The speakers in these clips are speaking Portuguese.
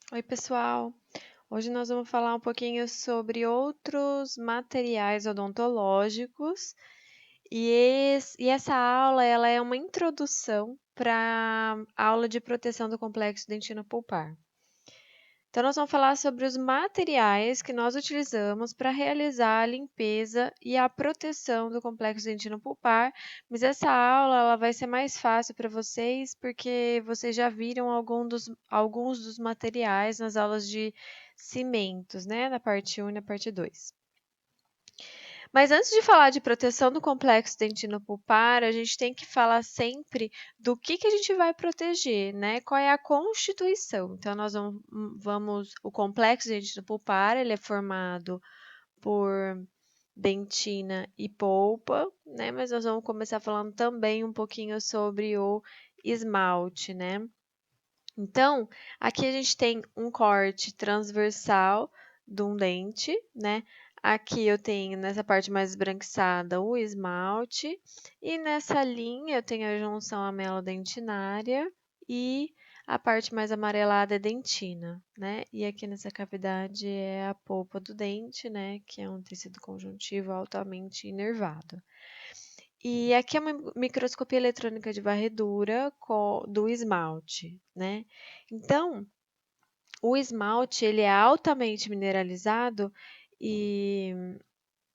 Oi, pessoal! Hoje nós vamos falar um pouquinho sobre outros materiais odontológicos e essa aula ela é uma introdução para a aula de proteção do complexo dentino-pulpar. Então, nós vamos falar sobre os materiais que nós utilizamos para realizar a limpeza e a proteção do complexo dentino-pulpar, mas essa aula ela vai ser mais fácil para vocês porque vocês já viram alguns dos materiais nas aulas de cimentos, né? Na parte 1 e na parte 2. Mas antes de falar de proteção do complexo dentino-pulpar, a gente tem que falar sempre do que a gente vai proteger, né? Qual é a constituição. Então, nós o complexo dentino-pulpar, ele é formado por dentina e polpa, né? Mas nós vamos começar falando também um pouquinho sobre o esmalte, né? Então, aqui a gente tem um corte transversal de um dente, né? Aqui eu tenho, nessa parte mais esbranquiçada, o esmalte. E nessa linha eu tenho a junção amelodentinária e a parte mais amarelada é dentina, né? E aqui nessa cavidade é a polpa do dente, né? Que é um tecido conjuntivo altamente inervado. E aqui é uma microscopia eletrônica de varredura do esmalte, né? Então, o esmalte ele é altamente mineralizado e,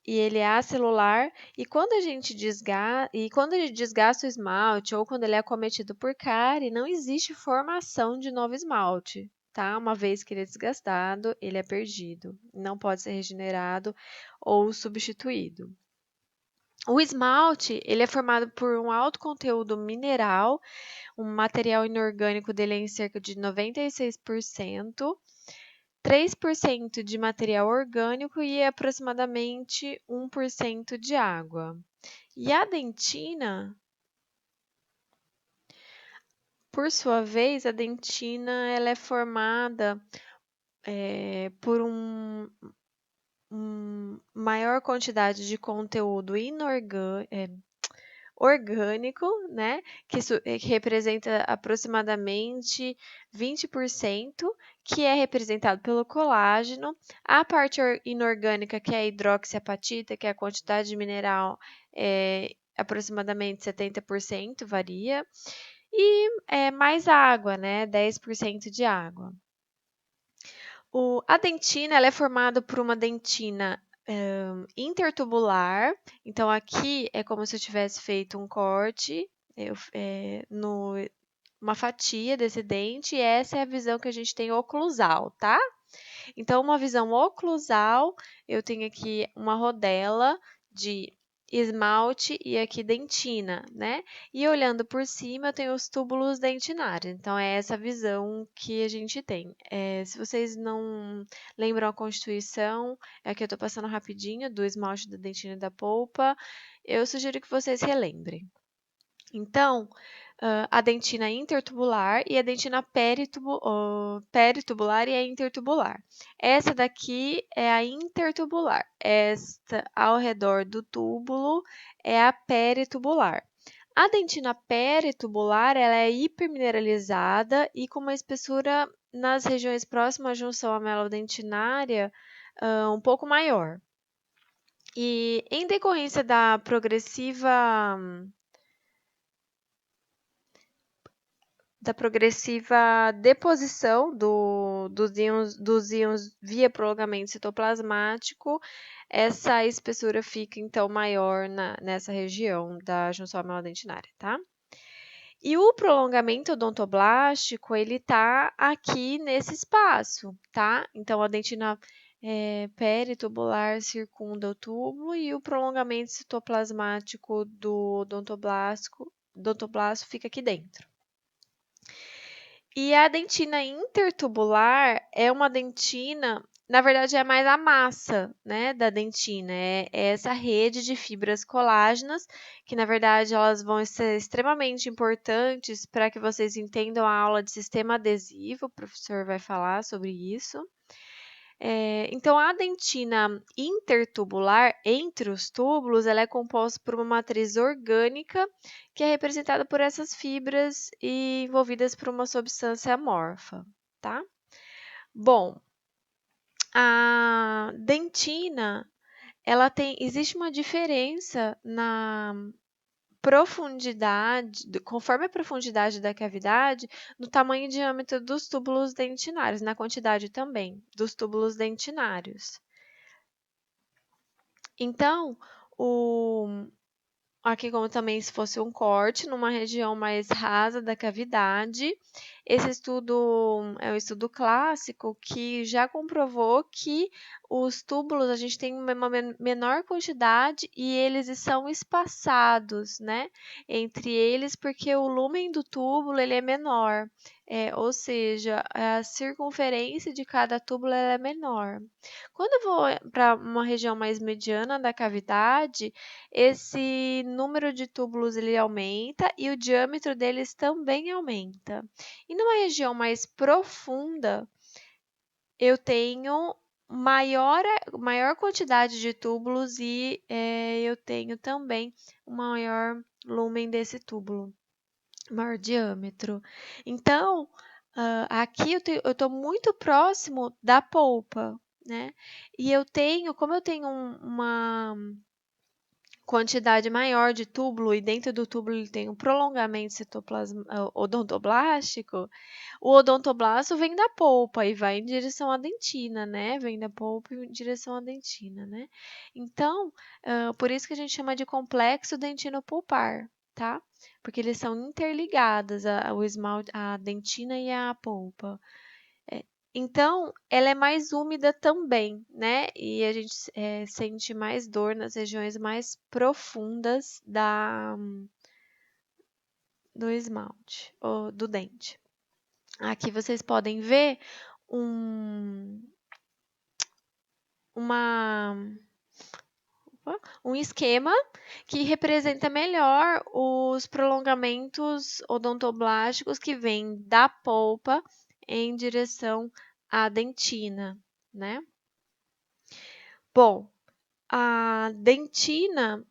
e ele é acelular. E quando a gente desgasta o esmalte ou quando ele é acometido por cárie, não existe formação de novo esmalte, tá? Uma vez que ele é desgastado, ele é perdido, não pode ser regenerado ou substituído. O esmalte, ele é formado por um alto conteúdo mineral, o material inorgânico dele é em cerca de 96%, 3% de material orgânico e aproximadamente 1% de água. E a dentina, por sua vez, a dentina ela é formada por maior quantidade de conteúdo orgânico, né, que representa aproximadamente 20%, que é representado pelo colágeno. A parte inorgânica, que é a hidroxiapatita, que é a quantidade de mineral, é aproximadamente 70%, varia. E mais água, né, 10% de água. A dentina ela é formada por uma dentina intertubular. Então, aqui é como se eu tivesse feito um corte uma fatia desse dente, e essa é a visão que a gente tem oclusal, tá? Então, uma visão oclusal, eu tenho aqui uma rodela de esmalte e aqui dentina, né? E olhando por cima, eu tenho os túbulos dentinários. Então, é essa visão que a gente tem. Se vocês não lembram a constituição, é que eu tô passando rapidinho do esmalte, da dentina e da polpa, eu sugiro que vocês relembrem. Então, a dentina intertubular e a dentina peritubular e a intertubular. Essa daqui é a intertubular. Esta ao redor do túbulo é a peritubular. A dentina peritubular ela é hipermineralizada e com uma espessura nas regiões próximas à junção amelodentinária um pouco maior. E em decorrência da progressiva deposição dos íons via prolongamento citoplasmático, essa espessura fica, então, maior nessa região da junção amelodentinária, tá? E o prolongamento odontoblástico, ele tá aqui nesse espaço, tá? Então, a dentina peritubular circunda o túbulo e o prolongamento citoplasmático do odontoblasto fica aqui dentro. E a dentina intertubular é uma dentina, na verdade, é mais a massa, né, da dentina. É essa rede de fibras colágenas, que na verdade elas vão ser extremamente importantes para que vocês entendam a aula de sistema adesivo, o professor vai falar sobre isso. Então, a dentina intertubular, entre os túbulos, ela é composta por uma matriz orgânica, que é representada por essas fibras e envolvidas por uma substância amorfa, tá? Bom, a dentina, existe uma diferença na profundidade, conforme a profundidade da cavidade, no tamanho e diâmetro dos túbulos dentinários, na quantidade também dos túbulos dentinários. Então, o, aqui como também se fosse um corte numa região mais rasa da cavidade. Esse estudo é um estudo clássico que já comprovou que os túbulos a gente tem uma menor quantidade e eles são espaçados, né, entre eles porque o lumen do túbulo ele é menor, ou seja, a circunferência de cada túbulo ela é menor. Quando eu vou para uma região mais mediana da cavidade, esse número de túbulos ele aumenta e o diâmetro deles também aumenta. E numa região mais profunda, eu tenho maior quantidade de túbulos e eu tenho também um maior lumen desse túbulo, maior diâmetro. Então, aqui eu estou muito próximo da polpa, né? E como eu tenho uma quantidade maior de túbulo e dentro do túbulo ele tem um prolongamento odontoblástico, o odontoblasto vem da polpa e vai em direção à dentina, né? Vem da polpa em direção à dentina, né? Então, por isso que a gente chama de complexo dentino-pulpar, tá? Porque eles são interligados, o esmalte, a dentina e a polpa. Então, ela é mais úmida também, né? E a gente sente mais dor nas regiões mais profundas do esmalte, ou do dente. Aqui vocês podem ver um, uma, um esquema que representa melhor os prolongamentos odontoblásticos que vêm da polpa em direção à dentina, né? Bom, a dentina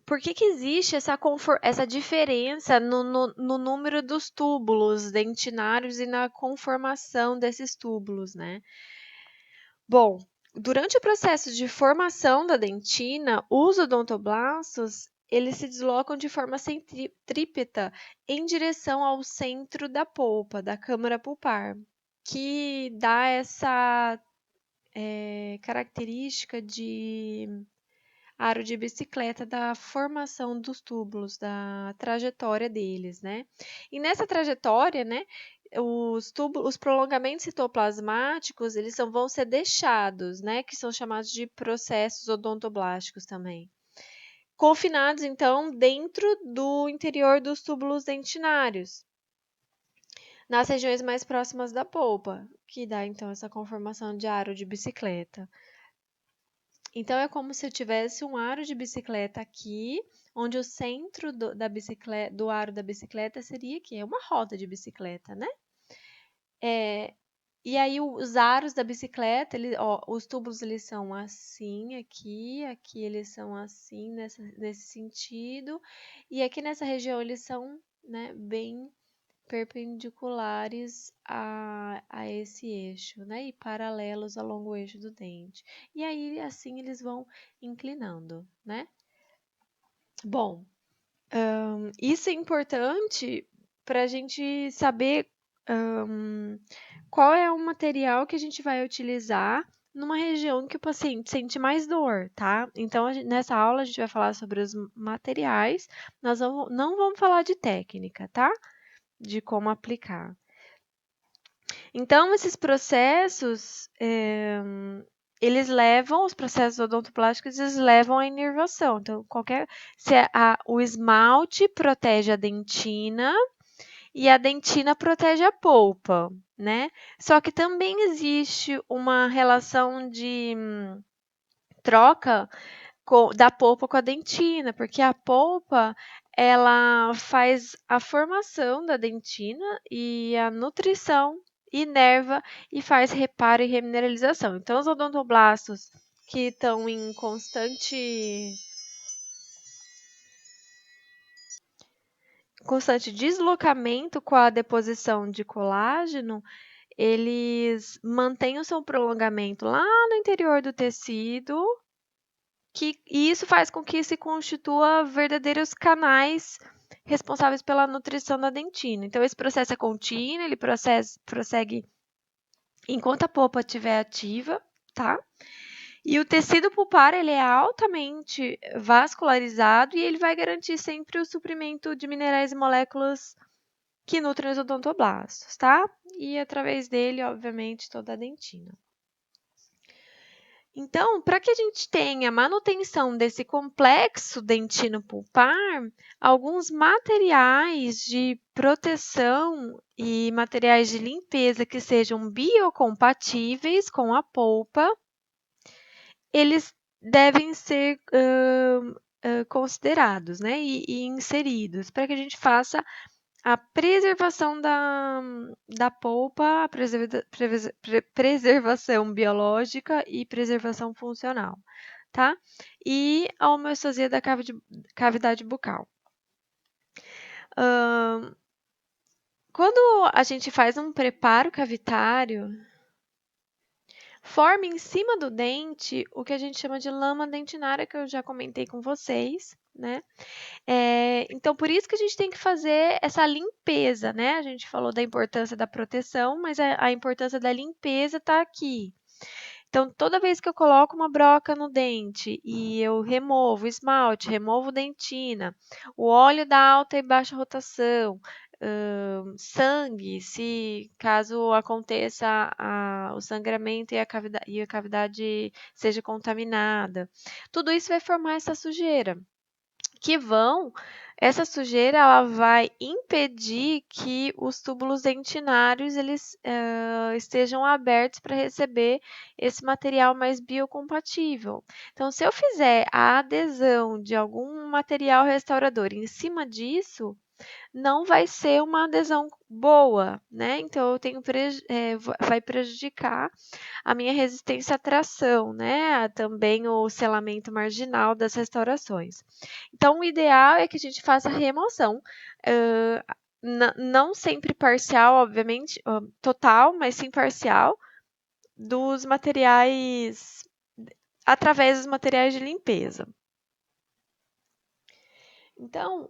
por que existe essa diferença no número dos túbulos dentinários e na conformação desses túbulos, né? Bom, durante o processo de formação da dentina, os odontoblastos eles se deslocam de forma centrípeta em direção ao centro da polpa, da câmara pulpar, que dá essa característica de aro de bicicleta da formação dos túbulos, da trajetória deles, né? E nessa trajetória, né, os prolongamentos citoplasmáticos, vão ser deixados, né, que são chamados de processos odontoblásticos também. Confinados, então, dentro do interior dos túbulos dentinários, nas regiões mais próximas da polpa, que dá, então, essa conformação de aro de bicicleta. Então, é como se eu tivesse um aro de bicicleta aqui, onde o centro do aro da bicicleta seria aqui, é uma roda de bicicleta, né? E aí, os aros da bicicleta, os túbulos, eles são assim, aqui eles são assim, nesse sentido, e aqui nessa região eles são, né, bem perpendiculares a esse eixo, né? E paralelos ao longo eixo do dente. E aí, assim, eles vão inclinando, né? Bom, isso é importante para a gente saber qual é o material que a gente vai utilizar numa região que o paciente sente mais dor, tá? Então, nessa aula a gente vai falar sobre os materiais, não vamos falar de técnica, tá? De como aplicar. Então, esses processos, os processos odontoplásticos, eles levam à inervação. Então, o esmalte protege a dentina e a dentina protege a polpa, né? Só que também existe uma relação de troca da polpa com a dentina, porque a polpa ela faz a formação da dentina e a nutrição inerva e faz reparo e remineralização. Então, os odontoblastos que estão em constante deslocamento com a deposição de colágeno, eles mantêm o seu prolongamento lá no interior do tecido, e isso faz com que se constitua verdadeiros canais responsáveis pela nutrição da dentina. Então, esse processo é contínuo, ele prossegue enquanto a polpa estiver ativa, tá? E o tecido pulpar, ele é altamente vascularizado e ele vai garantir sempre o suprimento de minerais e moléculas que nutrem os odontoblastos, tá? E através dele, obviamente, toda a dentina. Então, para que a gente tenha manutenção desse complexo dentino pulpar, alguns materiais de proteção e materiais de limpeza que sejam biocompatíveis com a polpa, eles devem ser considerados, né, e inseridos para que a gente faça a preservação da polpa, a preservação biológica e preservação funcional, tá? E a homeostasia da cavidade bucal. Quando a gente faz um preparo cavitário, forma em cima do dente o que a gente chama de lama dentinária, que eu já comentei com vocês, né? Então, por isso que a gente tem que fazer essa limpeza, né? A gente falou da importância da proteção, mas a importância da limpeza está aqui. Então, toda vez que eu coloco uma broca no dente e eu removo esmalte, removo dentina, o óleo da alta e baixa rotação, sangue, se caso aconteça o sangramento e a cavidade seja contaminada, tudo isso vai formar essa sujeira. Essa sujeira ela vai impedir que os túbulos dentinários eles estejam abertos para receber esse material mais biocompatível. Então, se eu fizer a adesão de algum material restaurador em cima disso, não vai ser uma adesão boa, né? Então, vai prejudicar a minha resistência à tração, né? Também o selamento marginal das restaurações. Então, o ideal é que a gente faça a remoção, não sempre parcial, obviamente, total, mas sim parcial, dos materiais, através dos materiais de limpeza. Então,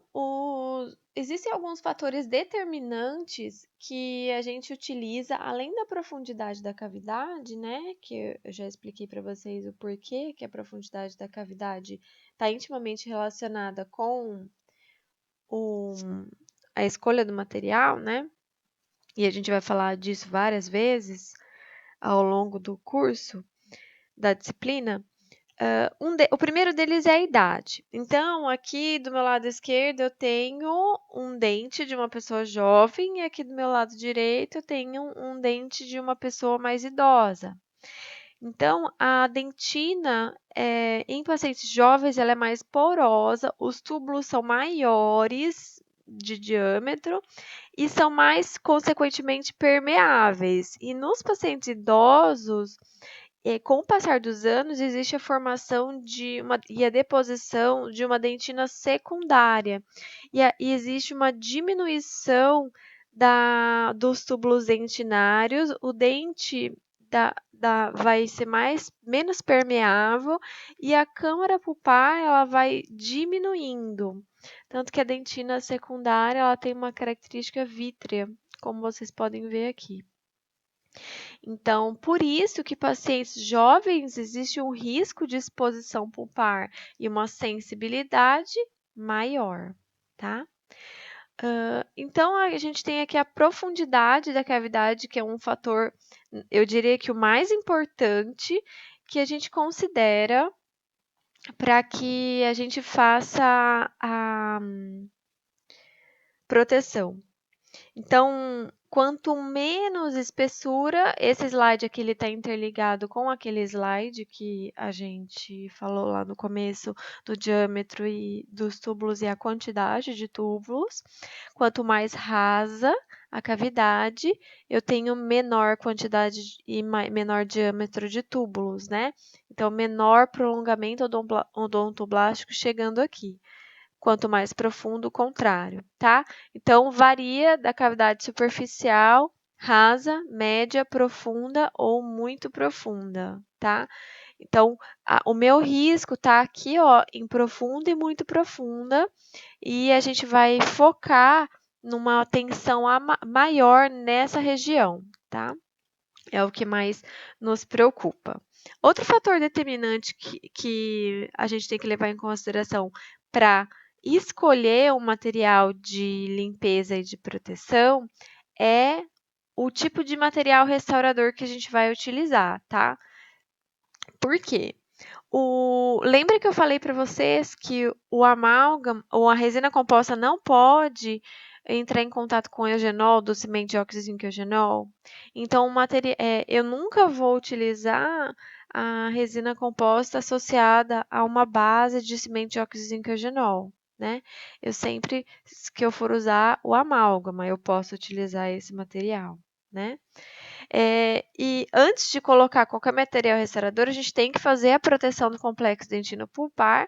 existem alguns fatores determinantes que a gente utiliza, além da profundidade da cavidade, né? Que eu já expliquei para vocês o porquê que a profundidade da cavidade está intimamente relacionada com a escolha do material, né? E a gente vai falar disso várias vezes ao longo do curso da disciplina. O primeiro deles é a idade. Então, aqui do meu lado esquerdo eu tenho um dente de uma pessoa jovem e aqui do meu lado direito eu tenho um dente de uma pessoa mais idosa. Então, a dentina em pacientes jovens ela é mais porosa, os túbulos são maiores de diâmetro e são mais, consequentemente, permeáveis. E nos pacientes idosos, com o passar dos anos, existe a formação e a deposição de uma dentina secundária. E existe uma diminuição dos túbulos dentinários, o dente vai ser menos permeável e a câmara pulpar ela vai diminuindo. Tanto que a dentina secundária ela tem uma característica vítrea, como vocês podem ver aqui. Então, por isso que pacientes jovens existe um risco de exposição pulpar e uma sensibilidade maior, tá? Então, a gente tem aqui a profundidade da cavidade, que é um fator, eu diria que o mais importante que a gente considera para que a gente faça a proteção. Então, quanto menos espessura, esse slide aqui está interligado com aquele slide que a gente falou lá no começo do diâmetro e dos túbulos e a quantidade de túbulos. Quanto mais rasa a cavidade, eu tenho menor quantidade e menor diâmetro de túbulos, né? Então, menor prolongamento odontoblástico chegando aqui. Quanto mais profundo, o contrário, tá? Então, varia da cavidade superficial rasa, média, profunda ou muito profunda, tá? Então, o meu risco tá aqui, ó, em profunda e muito profunda, e a gente vai focar numa tensão maior nessa região, tá? É o que mais nos preocupa. Outro fator determinante que a gente tem que levar em consideração para escolher um material de limpeza e de proteção é o tipo de material restaurador que a gente vai utilizar, tá? Por quê? Lembra que eu falei para vocês que o amálgama ou a resina composta não pode entrar em contato com o eugenol do cimento de óxido de zinco e eugenol? Então, eu nunca vou utilizar a resina composta associada a uma base de cimento de óxido de zinco e eugenol, né? Eu sempre que eu for usar o amálgama, eu posso utilizar esse material, né? E antes de colocar qualquer material restaurador, a gente tem que fazer a proteção do complexo dentino pulpar,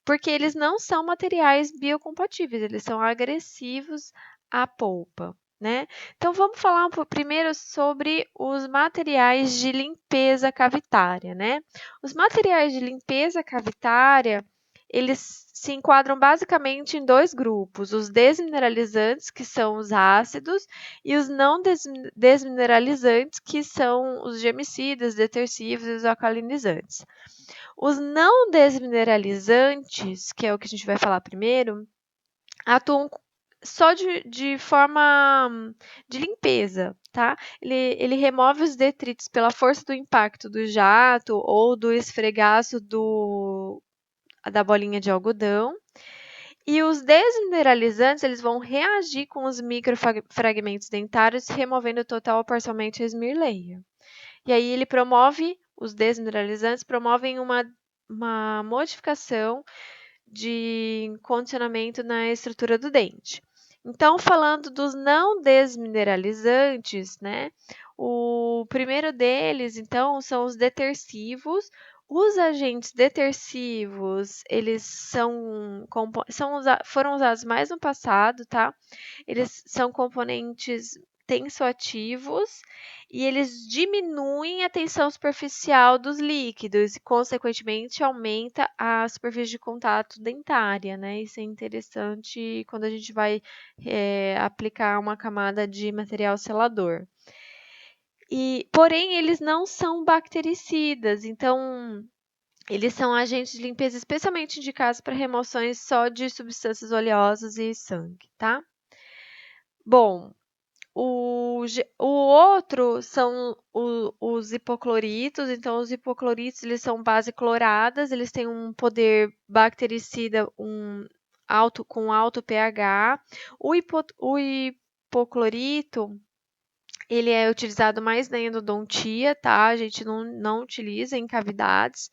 porque eles não são materiais biocompatíveis, eles são agressivos à polpa, né? Então vamos falar primeiro sobre os materiais de limpeza cavitária, né? Os materiais de limpeza cavitária, eles se enquadram basicamente em dois grupos: os desmineralizantes, que são os ácidos, e os não desmineralizantes, que são os germicidas, detersivos e os alcalinizantes. Os não desmineralizantes, que é o que a gente vai falar primeiro, atuam só de forma de limpeza, tá? Ele remove os detritos pela força do impacto do jato ou do esfregaço da bolinha de algodão. E os desmineralizantes, eles vão reagir com os microfragmentos dentários, removendo total ou parcialmente a smear layer. E aí os desmineralizantes promovem uma modificação de condicionamento na estrutura do dente. Então, falando dos não desmineralizantes, né? O primeiro deles, então, são os detersivos. Os agentes detersivos, eles foram usados mais no passado, tá? Eles são componentes tensoativos e eles diminuem a tensão superficial dos líquidos e, consequentemente, aumenta a superfície de contato dentária, né? Isso é interessante quando a gente vai aplicar uma camada de material selador. Porém, eles não são bactericidas, então eles são agentes de limpeza especialmente indicados para remoções só de substâncias oleosas e sangue, tá? Bom, o outro são os hipocloritos. Então, os hipocloritos, eles são base cloradas, eles têm um poder bactericida com alto pH. O hipoclorito, ele é utilizado mais na endodontia, tá? A gente não utiliza em cavidades.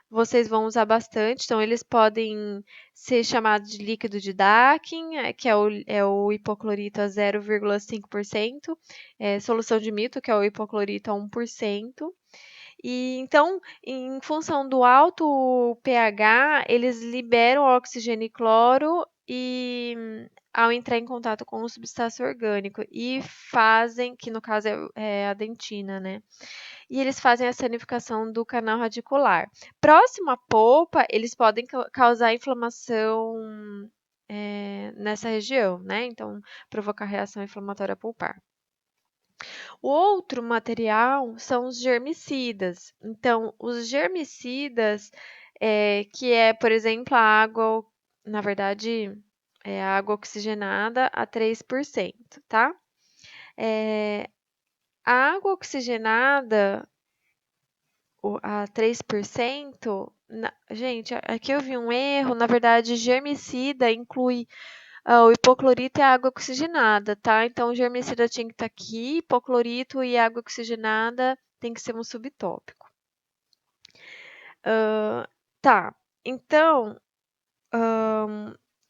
Vocês vão usar bastante, então eles podem ser chamados de líquido de Dakin, que é o hipoclorito a 0,5%, solução de mito, que é o hipoclorito a 1%. E então, em função do alto pH, eles liberam oxigênio e cloro ao entrar em contato com o substrato orgânico e fazem, que no caso é a dentina, né? E eles fazem a sanificação do canal radicular. Próximo à polpa, eles podem causar inflamação nessa região, né? Então, provocar reação inflamatória pulpar. O outro material são os germicidas. Então, os germicidas, que é, por exemplo, a água, na verdade, é a água oxigenada a 3%, tá? A água oxigenada a 3%, gente, aqui eu vi um erro. Na verdade, germicida inclui o hipoclorito e a água oxigenada, tá? Então, o germicida tinha que estar aqui, hipoclorito e água oxigenada tem que ser um subtópico. Tá, então,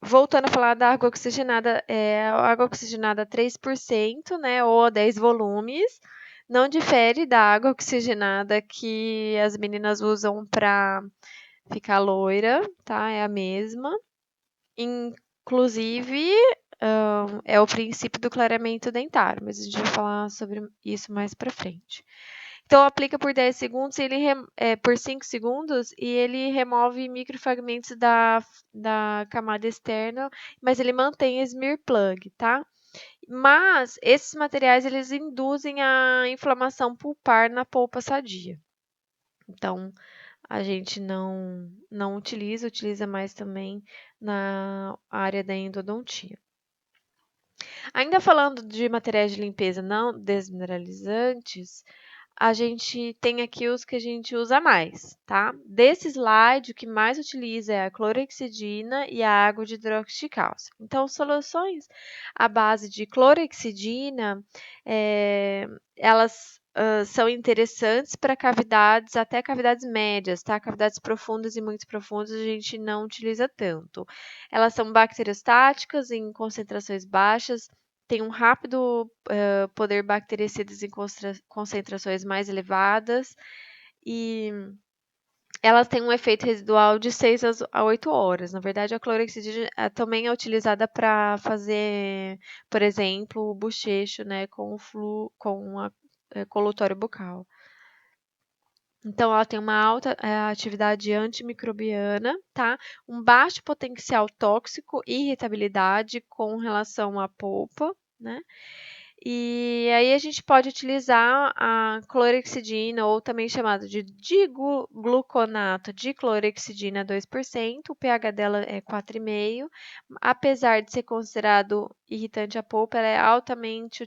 voltando a falar da água oxigenada, a água oxigenada 3%, né, ou 10 volumes, não difere da água oxigenada que as meninas usam para ficar loira, tá? É a mesma. Inclusive, é o princípio do clareamento dentário, mas a gente vai falar sobre isso mais para frente. Então, aplica por 10 segundos, por 5 segundos, e ele remove microfragmentos da camada externa, mas ele mantém a smear plug, tá? Mas esses materiais, eles induzem a inflamação pulpar na polpa sadia. Então, a gente não utiliza mais também na área da endodontia. Ainda falando de materiais de limpeza não desmineralizantes, a gente tem aqui os que a gente usa mais, tá? Desse slide, o que mais utiliza é a clorexidina e a água de hidróxido de cálcio. Então, soluções à base de clorexidina, elas são interessantes para cavidades, até cavidades médias, tá? Cavidades profundas e muito profundas a gente não utiliza tanto. Elas são bacteriostáticas em concentrações baixas, têm um rápido poder bactericidas em concentrações mais elevadas e elas têm um efeito residual de 6 a 8 horas. Na verdade, a clorexidina também é utilizada para fazer, por exemplo, o bochecho, né, com a colutório bucal. Então, ela tem uma alta atividade antimicrobiana, tá? Um baixo potencial tóxico e irritabilidade com relação à polpa, né? E aí a gente pode utilizar a clorexidina, ou também chamado de digluconato de clorexidina 2%, o pH dela é 4,5. Apesar de ser considerado irritante à polpa, ela é altamente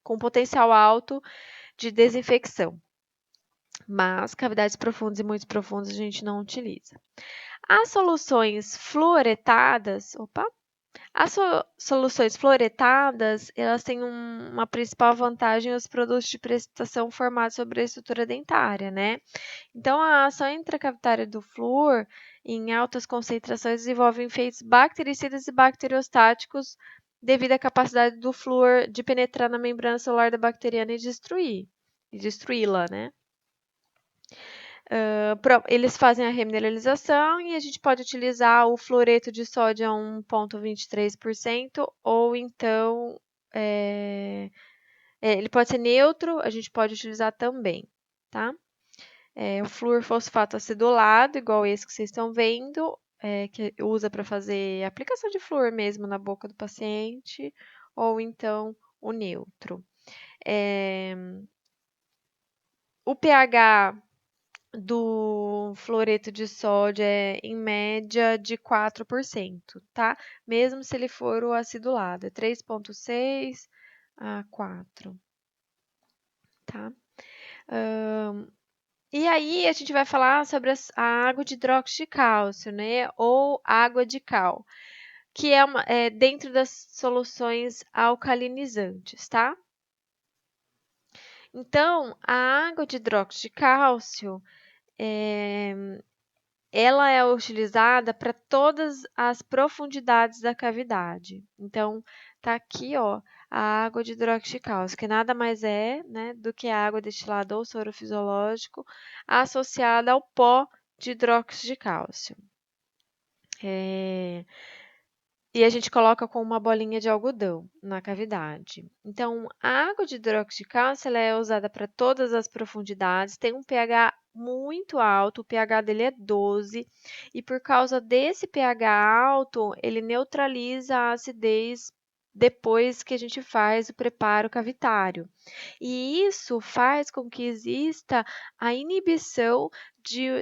com potencial alto de desinfecção. Mas cavidades profundas e muito profundas a gente não utiliza. As soluções fluoretadas, soluções fluoretadas, elas têm uma principal vantagem os produtos de precipitação formados sobre a estrutura dentária, né? Então, a ação intracavitária do flúor em altas concentrações desenvolve efeitos bactericidas e bacteriostáticos devido à capacidade do flúor de penetrar na membrana celular da bacteriana e destruí-la, né? Eles fazem a remineralização e a gente pode utilizar o fluoreto de sódio a 1,23% ou então ele pode ser neutro, a gente pode utilizar também, tá? O flúor fosfato acidulado, igual esse que vocês estão vendo, que usa para fazer aplicação de flúor mesmo na boca do paciente, ou então o neutro. O pH do fluoreto de sódio é em média de 4%, tá? Mesmo se ele for o acidulado, é 3,6 a 4, tá? E aí a gente vai falar sobre a água de hidróxido de cálcio, né? Ou água de cal, que é dentro das soluções alcalinizantes, tá? Então, a água de hidróxido de cálcio ela é utilizada para todas as profundidades da cavidade. Então, tá aqui, ó, a água de hidróxido de cálcio, que nada mais é, né, do que a água destilada ou soro fisiológico associada ao pó de hidróxido de cálcio. E a gente coloca com uma bolinha de algodão na cavidade. Então, a água de hidróxido de cálcio ela é usada para todas as profundidades, tem um pH muito alto, o pH dele é 12, e por causa desse pH alto, ele neutraliza a acidez depois que a gente faz o preparo cavitário. E isso faz com que exista a inibição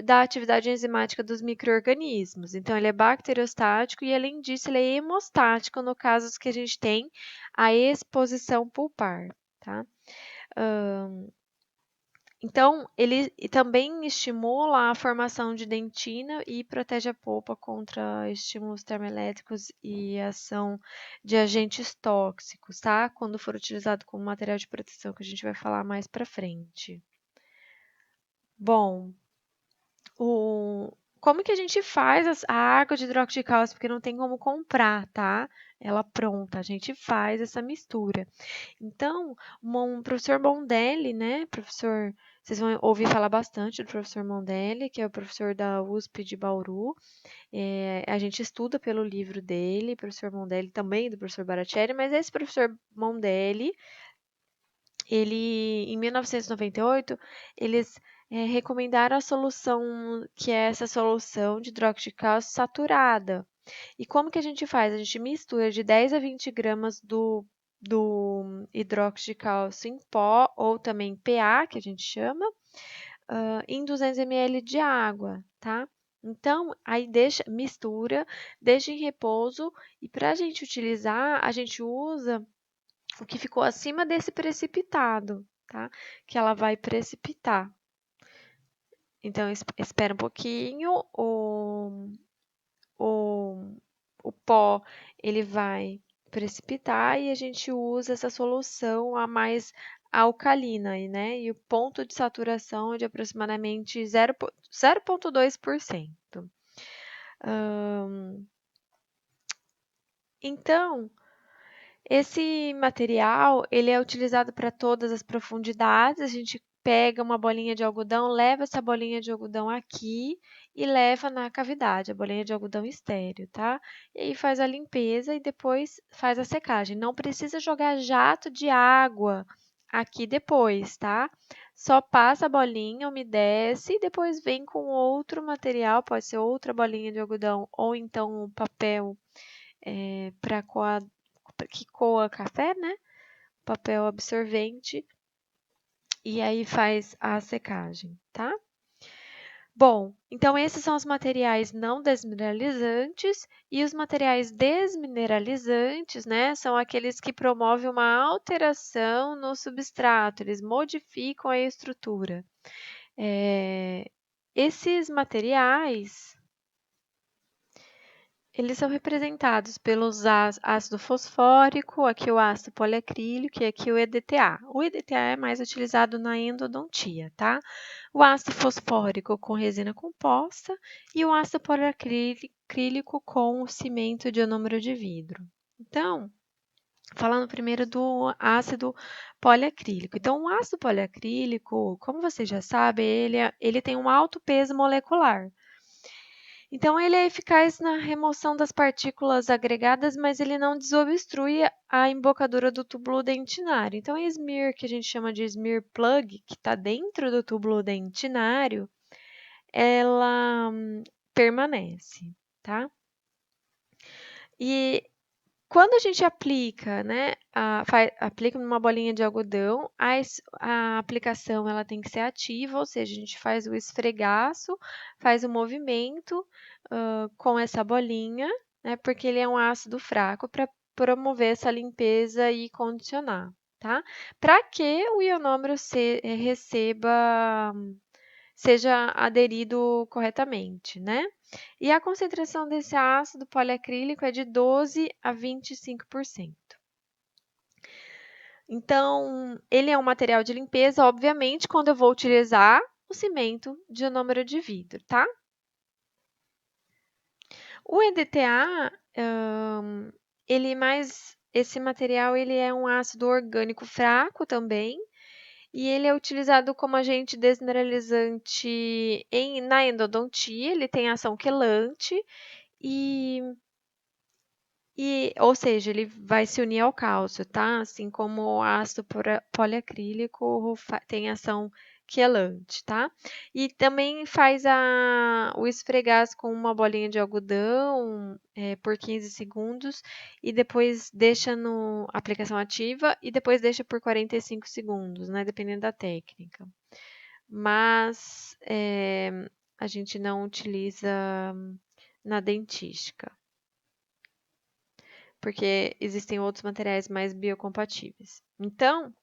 da atividade enzimática dos micro-organismos. Então, ele é bacteriostático e, além disso, ele é hemostático no caso que a gente tem a exposição pulpar, tá? Então, ele também estimula a formação de dentina e protege a polpa contra estímulos termoelétricos e ação de agentes tóxicos, tá? Quando for utilizado como material de proteção, que a gente vai falar mais para frente. Bom, como que a gente faz a água de hidróxido de cálcio? Porque não tem como comprar, tá? Ela pronta, a gente faz essa mistura. Então, um professor Mondelli, né? Vocês vão ouvir falar bastante do professor Mondelli, que é o professor da USP de Bauru. A gente estuda pelo livro dele, professor Mondelli, também do professor Baratieri, mas esse professor Mondelli, em 1998, eles recomendaram a solução, que é essa solução de hidróxido de cálcio saturada. E como que a gente faz? A gente mistura de 10 a 20 gramas do hidróxido de cálcio em pó, ou também PA, que a gente chama, em 200 ml de água, tá? Então, aí mistura, deixa em repouso, e para a gente utilizar, a gente usa o que ficou acima desse precipitado, tá? Que ela vai precipitar. Então, espera um pouquinho, o, o pó ele vai precipitar e a gente usa essa solução a mais alcalina, né? E o ponto de saturação é de aproximadamente 0,2%. Então, esse material, ele é utilizado para todas as profundidades. A gente pega uma bolinha de algodão, leva essa bolinha de algodão aqui e leva na cavidade, a bolinha de algodão estéreo, tá? E aí faz a limpeza e depois faz a secagem. Não precisa jogar jato de água aqui depois, tá? Só passa a bolinha, umedece e depois vem com outro material, pode ser outra bolinha de algodão ou então um papel para que coa café, né? Papel absorvente, e aí faz a secagem, tá? Bom, então esses são os materiais não desmineralizantes, e os materiais desmineralizantes, né, são aqueles que promovem uma alteração no substrato, eles modificam a estrutura. Esses materiais, eles são representados pelos ácido fosfórico, aqui o ácido poliacrílico e aqui o EDTA. O EDTA é mais utilizado na endodontia, tá? O ácido fosfórico com resina composta e o ácido poliacrílico com o cimento de ionômero de vidro. Então, falando primeiro do ácido poliacrílico. Então, o ácido poliacrílico, como você já sabe, ele tem um alto peso molecular. Então, ele é eficaz na remoção das partículas agregadas, mas ele não desobstrui a embocadura do túbulo dentinário. Então, a smear, que a gente chama de smear plug, que está dentro do túbulo dentinário, ela permanece, tá? E quando a gente aplica, né, aplica numa bolinha de algodão, a aplicação ela tem que ser ativa, ou seja, a gente faz o esfregaço, faz o movimento com essa bolinha, né, porque ele é um ácido fraco para promover essa limpeza e condicionar, tá? Para que o ionômero seja aderido corretamente, né? E a concentração desse ácido poliacrílico é de 12 a 25%. Então, ele é um material de limpeza, obviamente, quando eu vou utilizar o cimento de ionômero de vidro, tá? O EDTA, esse material ele é um ácido orgânico fraco também, e ele é utilizado como agente desmineralizante na endodontia, ele tem ação quelante e, ou seja, ele vai se unir ao cálcio, tá? Assim como o ácido poliacrílico tem ação quelante, tá? E também faz o esfregaço com uma bolinha de algodão por 15 segundos e depois deixa no aplicação ativa e depois deixa por 45 segundos, né? Dependendo da técnica. Mas a gente não utiliza na dentística, porque existem outros materiais mais biocompatíveis. Então,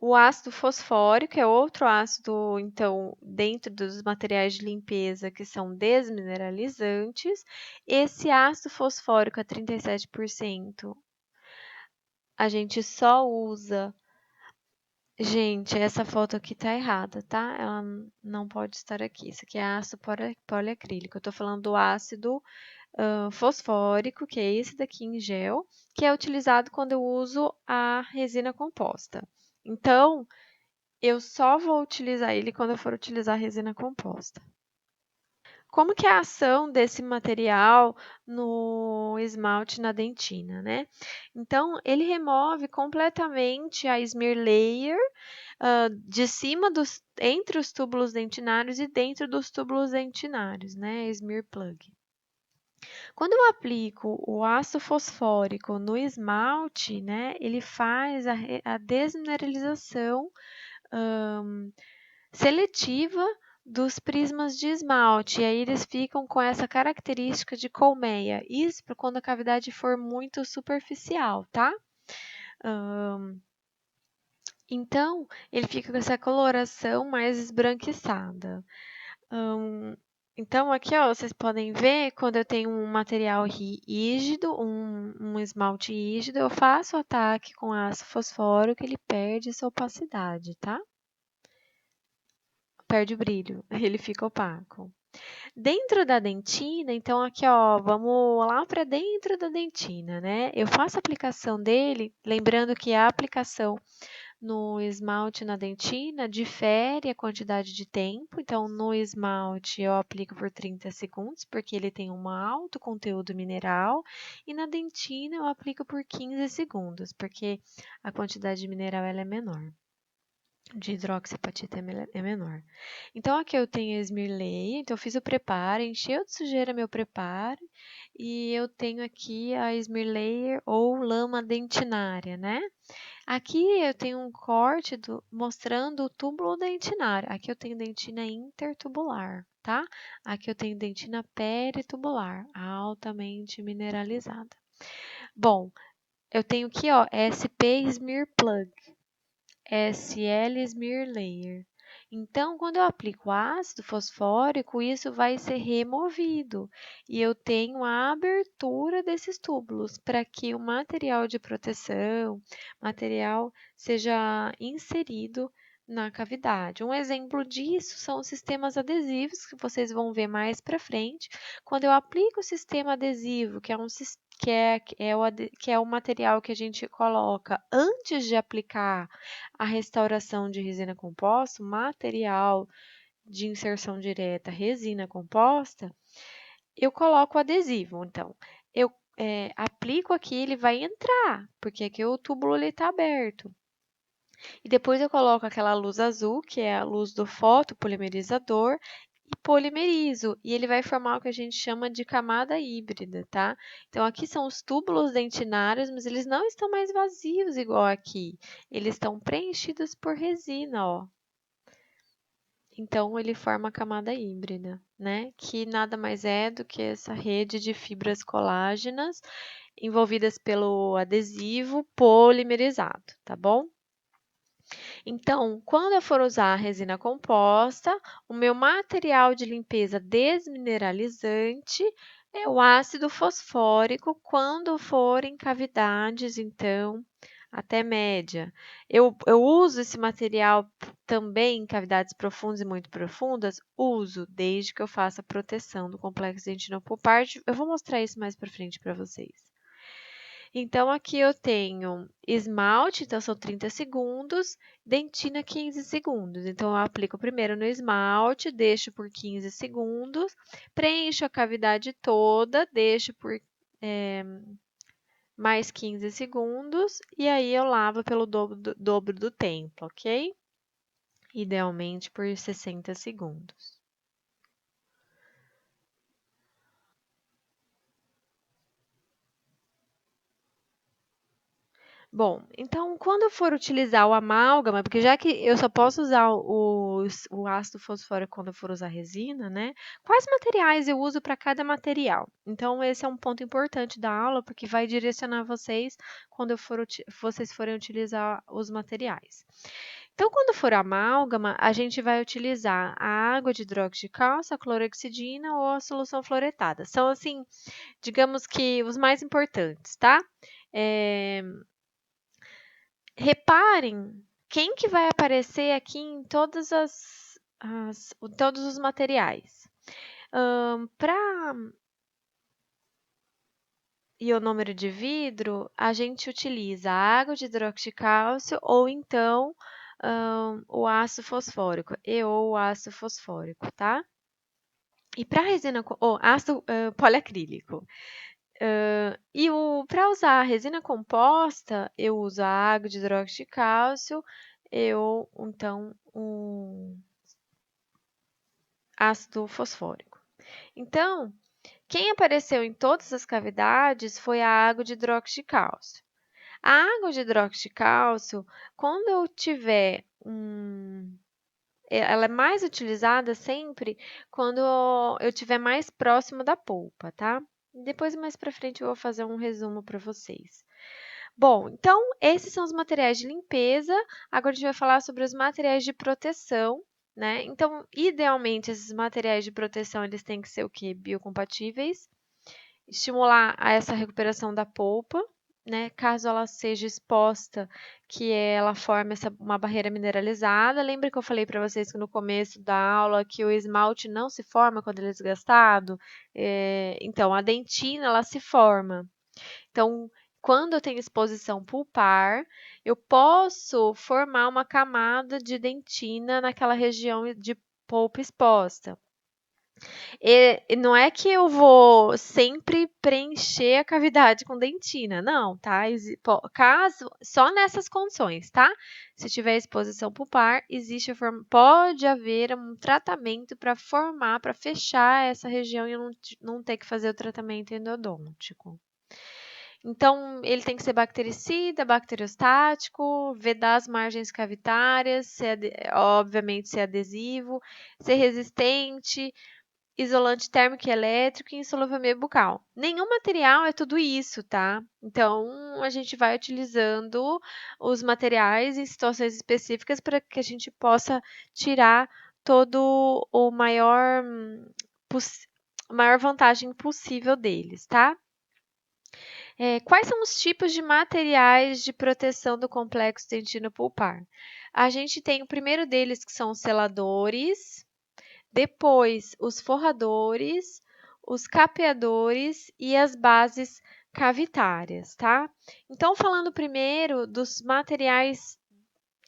o ácido fosfórico é outro ácido, então, dentro dos materiais de limpeza que são desmineralizantes. Esse ácido fosfórico a 37%, a gente só usa Gente, essa foto aqui tá errada, tá? Ela não pode estar aqui. Isso aqui é ácido poliacrílico. Eu tô falando do ácido fosfórico, que é esse daqui em gel, que é utilizado quando eu uso a resina composta. Então, eu só vou utilizar ele quando eu for utilizar a resina composta. Como que é a ação desse material no esmalte na dentina, né? Então, ele remove completamente a smear layer de cima entre os túbulos dentinários e dentro dos túbulos dentinários, né? Smear plug. Quando eu aplico o ácido fosfórico no esmalte, né, ele faz a desmineralização seletiva dos prismas de esmalte, e aí eles ficam com essa característica de colmeia. Isso para quando a cavidade for muito superficial, tá? Então, ele fica com essa coloração mais esbranquiçada. Então, aqui, ó, vocês podem ver, quando eu tenho um material rígido, um esmalte rígido, eu faço o ataque com ácido fosfórico, ele perde essa opacidade, tá? Perde o brilho, ele fica opaco. Dentro da dentina, então aqui, ó, vamos lá para dentro da dentina, né? Eu faço a aplicação dele, lembrando que a aplicação no esmalte na dentina difere a quantidade de tempo. Então, no esmalte eu aplico por 30 segundos, porque ele tem um alto conteúdo mineral, e na dentina eu aplico por 15 segundos, porque a quantidade de mineral ela é menor. De hidroxiapatita é menor. Então, aqui eu tenho a esmirlei, então eu fiz o preparo, encheu de sujeira meu preparo, e eu tenho aqui a esmirlei ou lama dentinária, né? Aqui eu tenho um corte mostrando o túbulo dentinário. Aqui eu tenho dentina intertubular, tá? Aqui eu tenho dentina peritubular, altamente mineralizada. Bom, eu tenho aqui, ó, SP Smear Plug. SL Smear Layer. Então, quando eu aplico ácido fosfórico, isso vai ser removido e eu tenho a abertura desses túbulos para que o material de proteção, material seja inserido na cavidade. Um exemplo disso são os sistemas adesivos que vocês vão ver mais para frente. Quando eu aplico o sistema adesivo, que é o material que a gente coloca antes de aplicar a restauração de resina composta, material de inserção direta, resina composta, eu coloco o adesivo. Então, eu aplico aqui, ele vai entrar, porque aqui o túbulo está aberto. E depois eu coloco aquela luz azul, que é a luz do fotopolimerizador, e polimerizo. E ele vai formar o que a gente chama de camada híbrida, tá? Então, aqui são os túbulos dentinários, mas eles não estão mais vazios igual aqui. Eles estão preenchidos por resina, ó. Então, ele forma a camada híbrida, né? Que nada mais é do que essa rede de fibras colágenas envolvidas pelo adesivo polimerizado, tá bom? Então, quando eu for usar a resina composta, o meu material de limpeza desmineralizante é o ácido fosfórico quando for em cavidades, então, até média. Eu uso esse material também em cavidades profundas e muito profundas? Uso, desde que eu faça a proteção do complexo dentinopulpar. Eu vou mostrar isso mais para frente para vocês. Então, aqui eu tenho esmalte, então são 30 segundos, dentina 15 segundos. Então, eu aplico primeiro no esmalte, deixo por 15 segundos, preencho a cavidade toda, deixo por mais 15 segundos, e aí eu lavo pelo dobro do tempo, ok? Idealmente por 60 segundos. Bom, então quando eu for utilizar o amálgama, porque já que eu só posso usar o ácido fosfórico quando eu for usar resina, né? Quais materiais eu uso para cada material? Então, esse é um ponto importante da aula, porque vai direcionar vocês quando vocês forem utilizar os materiais. Então, quando for amálgama, a gente vai utilizar a água de hidróxido de cálcio, a clorexidina ou a solução fluoretada. São, assim, digamos que os mais importantes, tá? Reparem quem que vai aparecer aqui em todos os materiais? Para ionômero de vidro, a gente utiliza água de hidróxido de cálcio ou então o ácido fosfórico, ou o ácido fosfórico, tá? E para resina, ácido poliacrílico. E para usar a resina composta, eu uso a água de hidróxido de cálcio, ou então o ácido fosfórico. Então, quem apareceu em todas as cavidades foi a água de hidróxido de cálcio. A água de hidróxido de cálcio, quando eu tiver ela é mais utilizada sempre quando eu estiver mais próximo da polpa, tá? Depois, mais para frente, eu vou fazer um resumo para vocês. Bom, então, esses são os materiais de limpeza. Agora a gente vai falar sobre os materiais de proteção, né? Então, idealmente, esses materiais de proteção, eles têm que ser o quê? Biocompatíveis, estimular a essa recuperação da polpa, né? Caso ela seja exposta, que ela forme uma barreira mineralizada. Lembra que eu falei para vocês que no começo da aula que o esmalte não se forma quando ele é desgastado? Então, a dentina, ela se forma. Então, quando eu tenho exposição pulpar, eu posso formar uma camada de dentina naquela região de polpa exposta. E não é que eu vou sempre preencher a cavidade com dentina, não, tá? Caso, só nessas condições, tá? Se tiver exposição pulpar, pode haver um tratamento para formar, para fechar essa região e eu não ter que fazer o tratamento endodôntico. Então, ele tem que ser bactericida, bacteriostático, vedar as margens cavitárias, obviamente ser adesivo, ser resistente, isolante térmico e elétrico e insolúvel meio bucal. Nenhum material é tudo isso, tá? Então, a gente vai utilizando os materiais em situações específicas para que a gente possa tirar todo o maior vantagem possível deles, tá? Quais são os tipos de materiais de proteção do complexo dentino-pulpar? A gente tem o primeiro deles, que são os seladores, depois os forradores, os capeadores e as bases cavitárias, tá? Então, falando primeiro dos materiais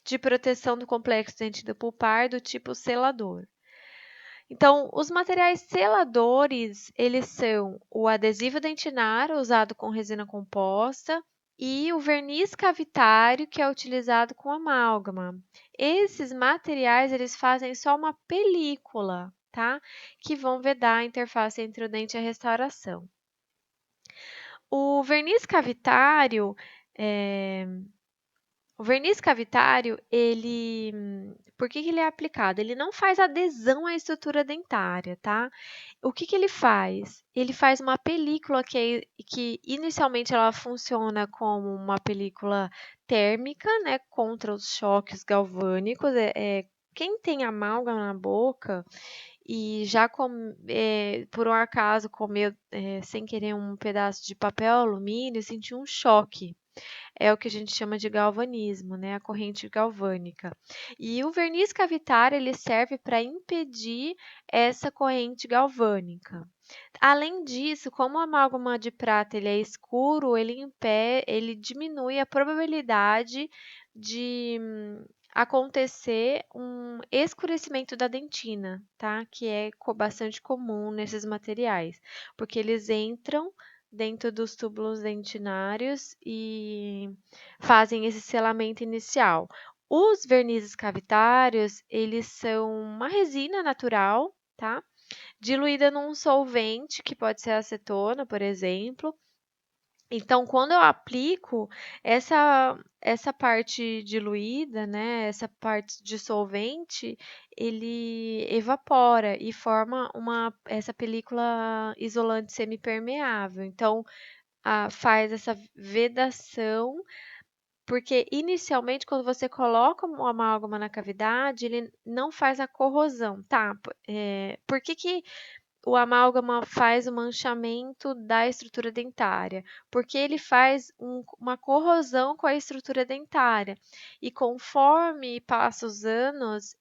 de proteção do complexo dentino-pulpar do tipo selador. Então, os materiais seladores, eles são o adesivo dentinário, usado com resina composta, e o verniz cavitário, que é utilizado com amálgama. Esses materiais, eles fazem só uma película, tá? Que vão vedar a interface entre o dente e a restauração. O verniz cavitário, por que ele é aplicado? Ele não faz adesão à estrutura dentária, tá? O que ele faz? Ele faz uma película que inicialmente ela funciona como uma película térmica, né, contra os choques galvânicos. Quem tem amálgama na boca e já por um acaso comeu sem querer um pedaço de papel alumínio, sentiu um choque. É o que a gente chama de galvanismo, né? A corrente galvânica. E o verniz cavitário ele serve para impedir essa corrente galvânica. Além disso, como o amálgama de prata ele é escuro, ele diminui a probabilidade de acontecer um escurecimento da dentina, tá? Que é bastante comum nesses materiais, porque eles entram dentro dos túbulos dentinários e fazem esse selamento inicial. Os vernizes cavitários, eles são uma resina natural, tá? Diluída num solvente, que pode ser acetona, por exemplo. Então, quando eu aplico essa parte diluída, né, essa parte de solvente, ele evapora e forma essa película isolante semipermeável. Então, faz essa vedação, porque inicialmente, quando você coloca uma amálgama na cavidade, ele não faz a corrosão, tá? Por que o amálgama faz o manchamento da estrutura dentária? Porque ele faz uma corrosão com a estrutura dentária. E conforme passa os anos,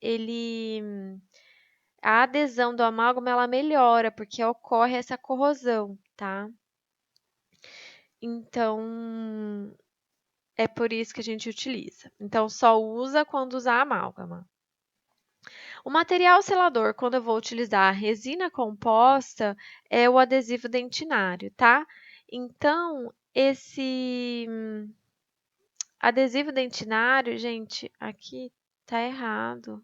a adesão do amálgama ela melhora, porque ocorre essa corrosão, tá? Então, é por isso que a gente utiliza. Então, só usa quando usar amálgama. O material selador, quando eu vou utilizar a resina composta, é o adesivo dentinário, tá? Então, esse adesivo dentinário, gente, aqui tá errado.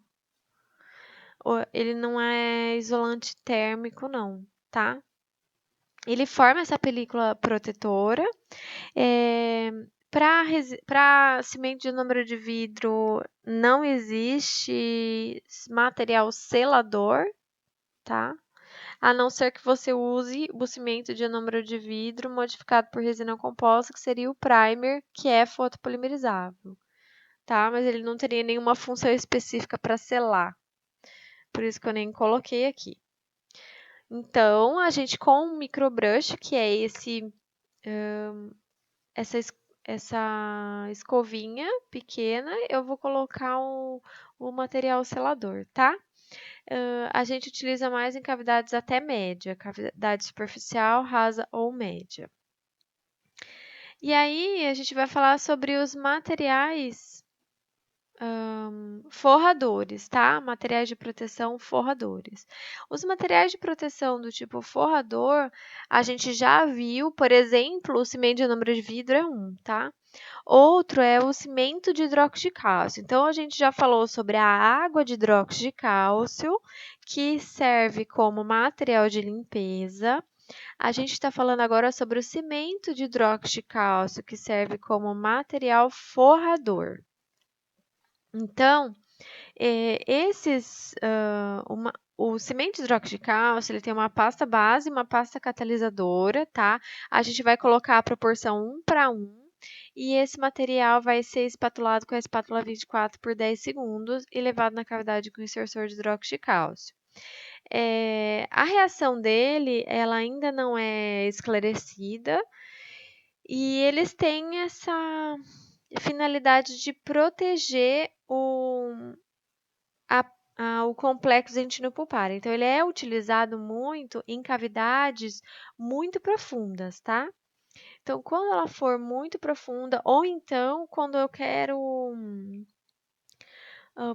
Ele não é isolante térmico, não, tá? Ele forma essa película protetora. Para cimento de número de vidro, não existe material selador, tá? A não ser que você use o cimento de número de vidro modificado por resina composta, que seria o primer, que é fotopolimerizável, tá? Mas ele não teria nenhuma função específica para selar, por isso que eu nem coloquei aqui. Então, a gente com o microbrush, que é essa escovinha pequena, eu vou colocar o material selador, tá? A gente utiliza mais em cavidades até média, cavidade superficial, rasa ou média. E aí, a gente vai falar sobre os materiais forradores, tá? Materiais de proteção forradores. Os materiais de proteção do tipo forrador, a gente já viu, por exemplo, o cimento de número de vidro é um, tá? Outro é o cimento de hidróxido de cálcio. Então, a gente já falou sobre a água de hidróxido de cálcio, que serve como material de limpeza. A gente está falando agora sobre o cimento de hidróxido de cálcio, que serve como material forrador. Então, o cimento de hidróxido de cálcio, ele tem uma pasta base e uma pasta catalisadora, tá? A gente vai colocar a proporção 1 para 1 e esse material vai ser espatulado com a espátula 24 por 10 segundos e levado na cavidade com o insersor de hidróxido de cálcio. A reação dele, ela ainda não é esclarecida e eles têm essa finalidade de proteger o complexo dentinopulpar. Então, ele é utilizado muito em cavidades muito profundas, tá? Então, quando ela for muito profunda, ou então quando eu quero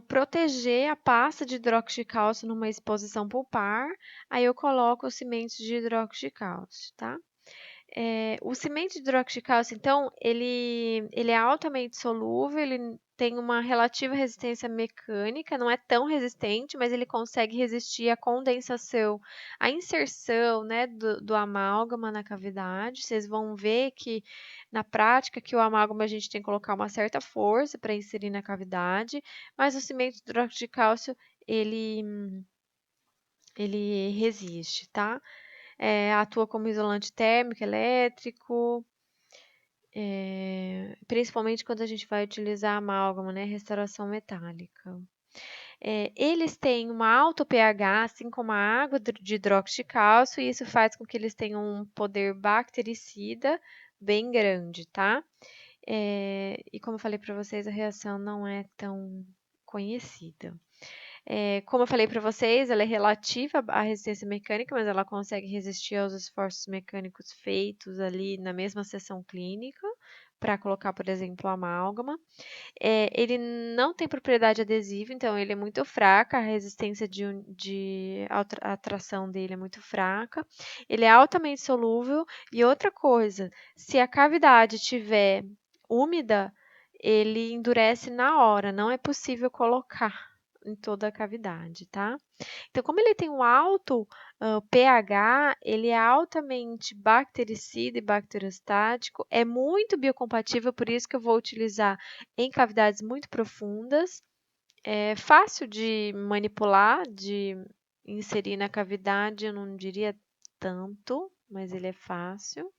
proteger a pasta de hidróxido de cálcio numa exposição pulpar, aí eu coloco os cimentos de hidróxido de cálcio, tá? O cimento de hidróxido de cálcio, então, ele é altamente solúvel, ele tem uma relativa resistência mecânica, não é tão resistente, mas ele consegue resistir à condensação, à inserção, né, do amálgama na cavidade. Vocês vão ver que, na prática, que o amálgama a gente tem que colocar uma certa força para inserir na cavidade, mas o cimento de hidróxido de cálcio, ele resiste, tá? Atua como isolante térmico, elétrico, principalmente quando a gente vai utilizar amálgama, né, restauração metálica. Eles têm um alto pH, assim como a água de hidróxido de cálcio, e isso faz com que eles tenham um poder bactericida bem grande, tá? E como eu falei para vocês, a reação não é tão conhecida. Como eu falei para vocês, ela é relativa à resistência mecânica, mas ela consegue resistir aos esforços mecânicos feitos ali na mesma sessão clínica, para colocar, por exemplo, amálgama. Ele não tem propriedade adesiva, então ele é muito fraca, a resistência de atração dele é muito fraca. Ele é altamente solúvel. E outra coisa, se a cavidade estiver úmida, ele endurece na hora, não é possível colocar em toda a cavidade, tá? Então, como ele tem um alto pH, ele é altamente bactericida e bacteriostático, é muito biocompatível, por isso que eu vou utilizar em cavidades muito profundas. É fácil de manipular, de inserir na cavidade, eu não diria tanto, mas ele é fácil.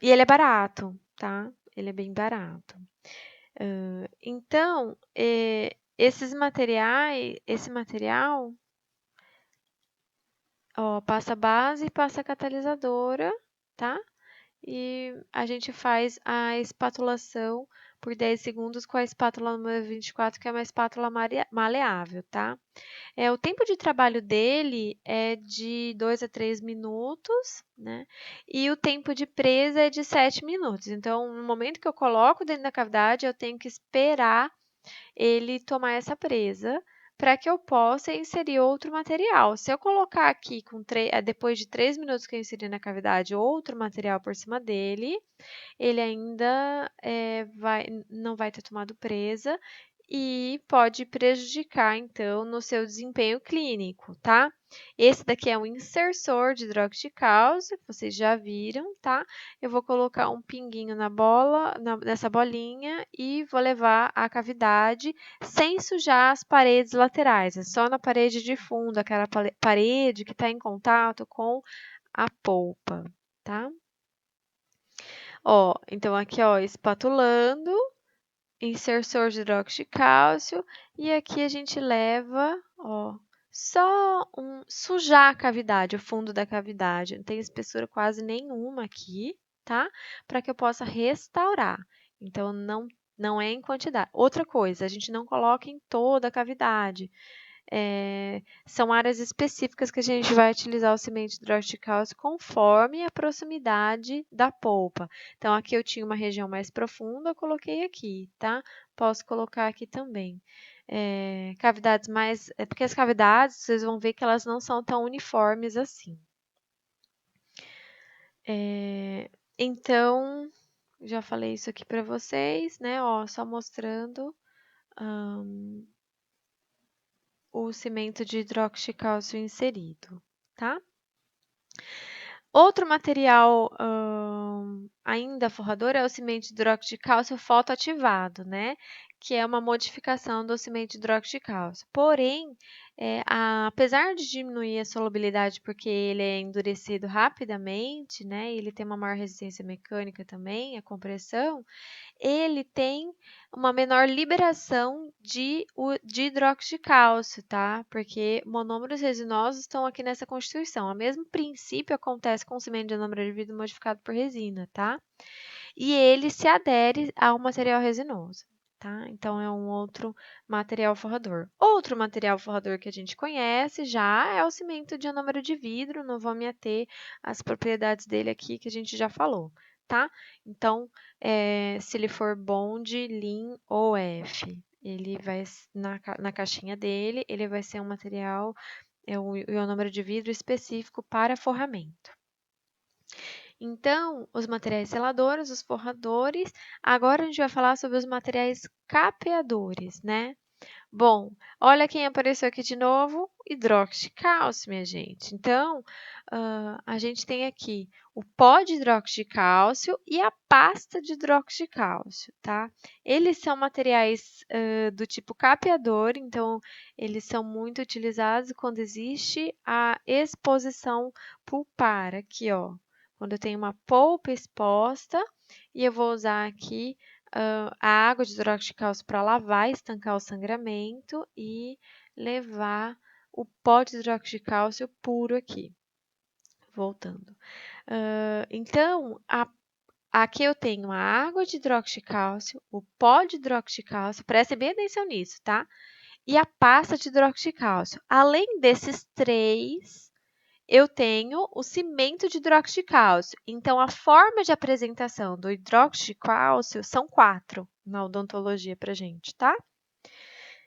E ele é barato, tá? Ele é bem barato. Então, esse material Ó, passa base e passa catalisadora, tá? E a gente faz a espatulação por 10 segundos com a espátula número 24, que é uma espátula maleável, tá? O tempo de trabalho dele é de 2 a 3 minutos, né? E o tempo de presa é de 7 minutos. Então, no momento que eu coloco dentro da cavidade, eu tenho que esperar ele tomar essa presa para que eu possa inserir outro material. Se eu colocar aqui depois de 3 minutos que eu inseri na cavidade outro material por cima dele, ele ainda não vai ter tomado presa e pode prejudicar, então, no seu desempenho clínico, tá? Esse daqui é um insersor de hidróxido de cálcio, que vocês já viram, tá? Eu vou colocar um pinguinho nessa bolinha e vou levar à cavidade sem sujar as paredes laterais, é só na parede de fundo, aquela parede que está em contato com a polpa, tá? Ó, então aqui, ó, espatulando, insersor de hidróxido de cálcio, e aqui a gente leva, ó, só sujar a cavidade, o fundo da cavidade, não tem espessura quase nenhuma aqui, tá? Para que eu possa restaurar. Então, não é em quantidade. Outra coisa, a gente não coloca em toda a cavidade. São áreas específicas que a gente vai utilizar o cimento de hidróxido de cálcio conforme a proximidade da polpa. Então, aqui eu tinha uma região mais profunda, eu coloquei aqui, tá? Posso colocar aqui também. Cavidades mais... porque as cavidades, vocês vão ver que elas não são tão uniformes assim. Então, já falei isso aqui para vocês, né? Ó, só mostrando o cimento de hidróxido de cálcio inserido, tá? Outro material ainda forrador é o cimento de hidróxido de cálcio fotoativado, né? Que é uma modificação do cimento de hidróxido de cálcio. Porém, apesar de diminuir a solubilidade porque ele é endurecido rapidamente, né? Ele tem uma maior resistência mecânica também, a compressão, ele tem uma menor liberação de hidróxido de cálcio, tá? Porque monômeros resinosos estão aqui nessa constituição. O mesmo princípio acontece com o cimento de anômero de vidro modificado por resina, tá? E ele se adere ao material resinoso, tá? Então, é um outro material forrador. Outro material forrador que a gente conhece já é o cimento de anômero de vidro, não vou me ater às propriedades dele aqui que a gente já falou, tá? Então, se ele for bond, Lean ou F, ele vai, na caixinha dele, ele vai ser um material, o ionômero de vidro específico para forramento. Então, os materiais seladores, os forradores. Agora a gente vai falar sobre os materiais capeadores, né? Bom, olha quem apareceu aqui de novo, hidróxido de cálcio, minha gente. Então, a gente tem aqui o pó de hidróxido de cálcio e a pasta de hidróxido de cálcio, tá? Eles são materiais do tipo capeador, então eles são muito utilizados quando existe a exposição pulpar, aqui, ó. Quando eu tenho uma polpa exposta e eu vou usar aqui a água de hidróxido de cálcio para lavar, estancar o sangramento e levar o pó de hidróxido de cálcio puro aqui. Voltando. Então, aqui eu tenho a água de hidróxido de cálcio, o pó de hidróxido de cálcio, prestem bem atenção nisso, tá? E a pasta de hidróxido de cálcio. Além desses três, eu tenho o cimento de hidróxido de cálcio. Então, a forma de apresentação do hidróxido de cálcio são 4 na odontologia para gente, tá?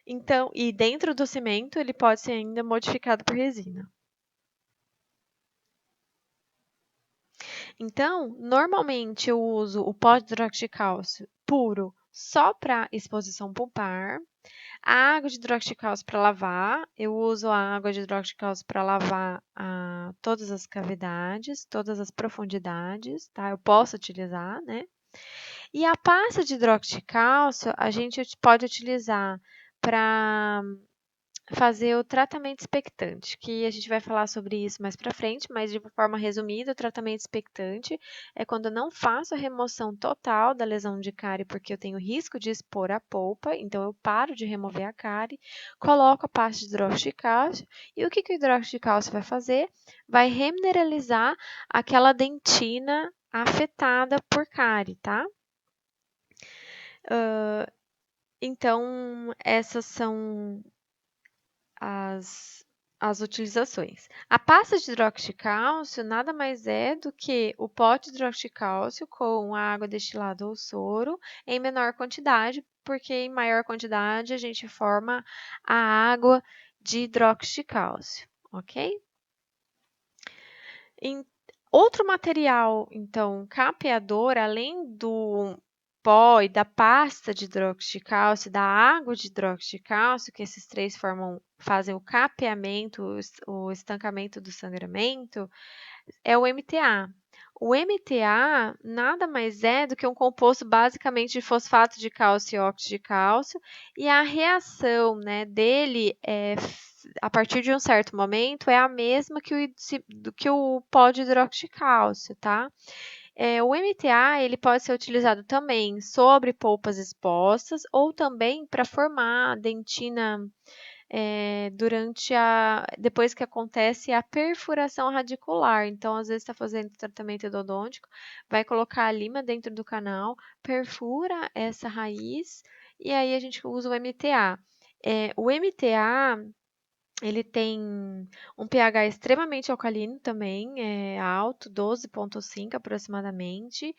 Então, e dentro do cimento, ele pode ser ainda modificado por resina. Então, normalmente eu uso o pó de hidróxido de cálcio puro só para exposição pulpar. A água de hidróxido de cálcio para lavar, eu uso a água de hidróxido de cálcio para lavar todas as cavidades, todas as profundidades, tá? Eu posso utilizar, né? E a pasta de hidróxido de cálcio, a gente pode utilizar para fazer o tratamento expectante, que a gente vai falar sobre isso mais para frente, mas de forma resumida, o tratamento expectante é quando eu não faço a remoção total da lesão de cárie porque eu tenho risco de expor a polpa, então eu paro de remover a cárie, coloco a pasta de hidróxido de cálcio e o que o hidróxido de cálcio vai fazer? Vai remineralizar aquela dentina afetada por cárie, tá? Então, essas são as, as utilizações. A pasta de hidróxido de cálcio nada mais é do que o pote de hidróxido de cálcio com a água destilada ou soro em menor quantidade, porque em maior quantidade a gente forma a água de hidróxido de cálcio, ok? Em outro material, então, capeador, além do pó e da pasta de hidróxido de cálcio, da água de hidróxido de cálcio, que esses três fazem o capeamento, o estancamento do sangramento, é o MTA. O MTA nada mais é do que um composto basicamente de fosfato de cálcio e óxido de cálcio, e a reação, né, dele a partir de um certo momento é a mesma que o pó de hidróxido de cálcio, tá? O MTA ele pode ser utilizado também sobre polpas expostas ou também para formar dentina depois que acontece a perfuração radicular. Então, às vezes está fazendo tratamento endodôntico, vai colocar a lima dentro do canal, perfura essa raiz e aí a gente usa o MTA. O MTA ele tem um pH extremamente alcalino também, alto, 12,5 aproximadamente.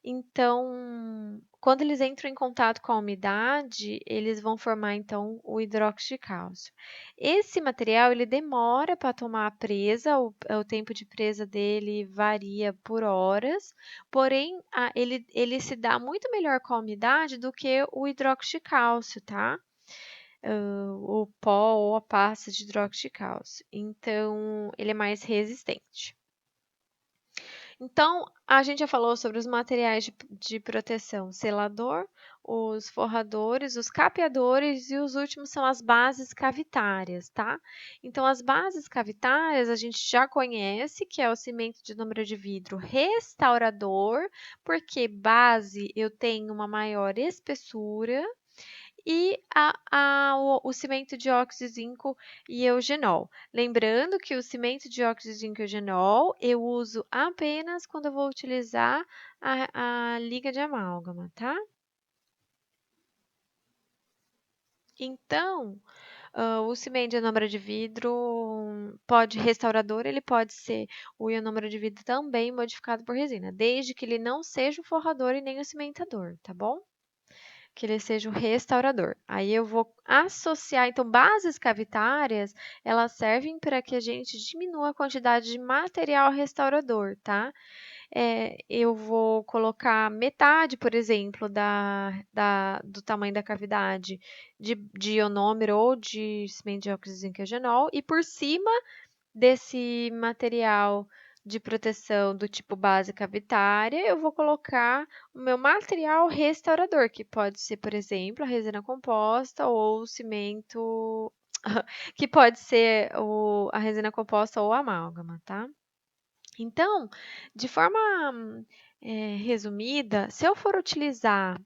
Então, quando eles entram em contato com a umidade, eles vão formar então o hidróxido de cálcio. Esse material ele demora para tomar a presa, o tempo de presa dele varia por horas, porém ele se dá muito melhor com a umidade do que o hidróxido de cálcio, tá? O pó ou a pasta de hidróxido de cálcio. Então, ele é mais resistente. Então, a gente já falou sobre os materiais de proteção, selador, os forradores, os capeadores e os últimos são as bases cavitárias, tá? Então, as bases cavitárias a gente já conhece, que é o cimento de número de vidro restaurador, porque base eu tenho uma maior espessura, e o cimento de óxido de zinco e eugenol. Lembrando que o cimento de óxido de zinco e eugenol eu uso apenas quando eu vou utilizar a liga de amálgama, tá? Então, o cimento de ionômero de vidro restaurador, ele pode ser o ionômero de vidro também modificado por resina, desde que ele não seja o forrador e nem o cimentador, tá bom? Que ele seja o restaurador. Aí eu vou associar, então, bases cavitárias, elas servem para que a gente diminua a quantidade de material restaurador, tá? Eu vou colocar metade, por exemplo, do tamanho da cavidade de ionômero ou de cimento de óxido de zinco e eugenol, e por cima desse material de proteção do tipo base cavitária, eu vou colocar o meu material restaurador, que pode ser, por exemplo, a resina composta ou o cimento, que pode ser a resina composta ou a amálgama, tá? Então, de forma resumida, se eu for utilizar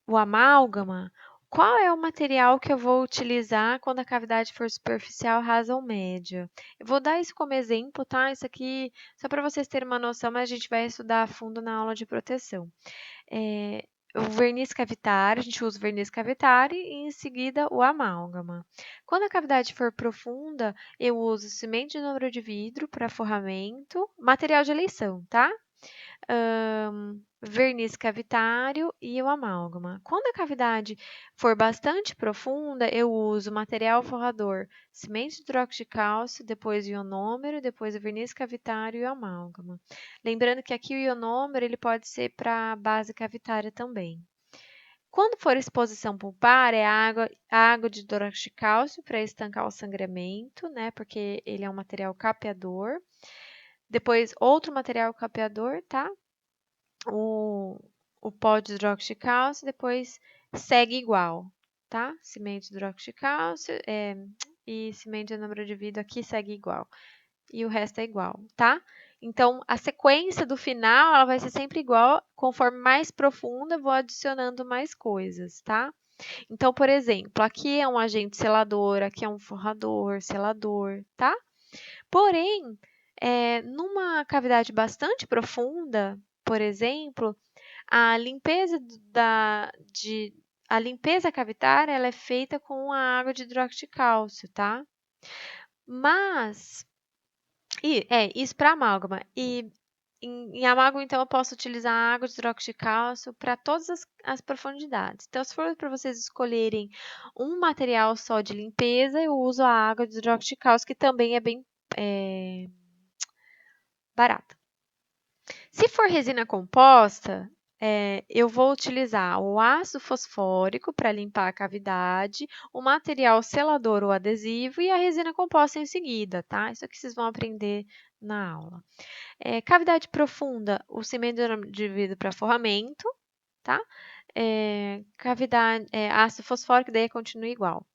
o amálgama, qual é o material que eu vou utilizar quando a cavidade for superficial, rasa ou média? Eu vou dar isso como exemplo, tá? Isso aqui só para vocês terem uma noção, mas a gente vai estudar a fundo na aula de proteção. O verniz cavitário, a gente usa o verniz cavitário e em seguida o amálgama. Quando a cavidade for profunda, eu uso cimento de número de vidro para forramento, material de eleição, tá? Verniz cavitário e o amálgama. Quando a cavidade for bastante profunda, eu uso material forrador, cimento de hidróxido de cálcio, depois o ionômero, depois o verniz cavitário e o amálgama. Lembrando que aqui o ionômero ele pode ser para base cavitária também. Quando for exposição pulpar, é a água de hidróxido de cálcio para estancar o sangramento, né? Porque ele é um material capeador. Depois, outro material capeador, tá? O pó de hidróxido de cálcio, depois segue igual, tá? Cimento de hidróxido de cálcio e cimento de número de vidro aqui segue igual. E o resto é igual, tá? Então, a sequência do final, ela vai ser sempre igual, conforme mais profunda, eu vou adicionando mais coisas, tá? Então, por exemplo, aqui é um agente selador, aqui é um forrador, selador, tá? Porém, numa cavidade bastante profunda, por exemplo, a limpeza a limpeza cavitária ela é feita com a água de hidróxido de cálcio, tá? Mas isso para amálgama. E em amálgama, então, eu posso utilizar a água de hidróxido de cálcio para todas as profundidades. Então, se for para vocês escolherem um material só de limpeza, eu uso a água de hidróxido de cálcio, que também é bem barata. Se for resina composta, eu vou utilizar o ácido fosfórico para limpar a cavidade, o material selador ou adesivo e a resina composta em seguida, tá? Isso aqui vocês vão aprender na aula. Cavidade profunda, o cimento de vidro para forramento, tá? Ácido fosfórico, daí continua igual.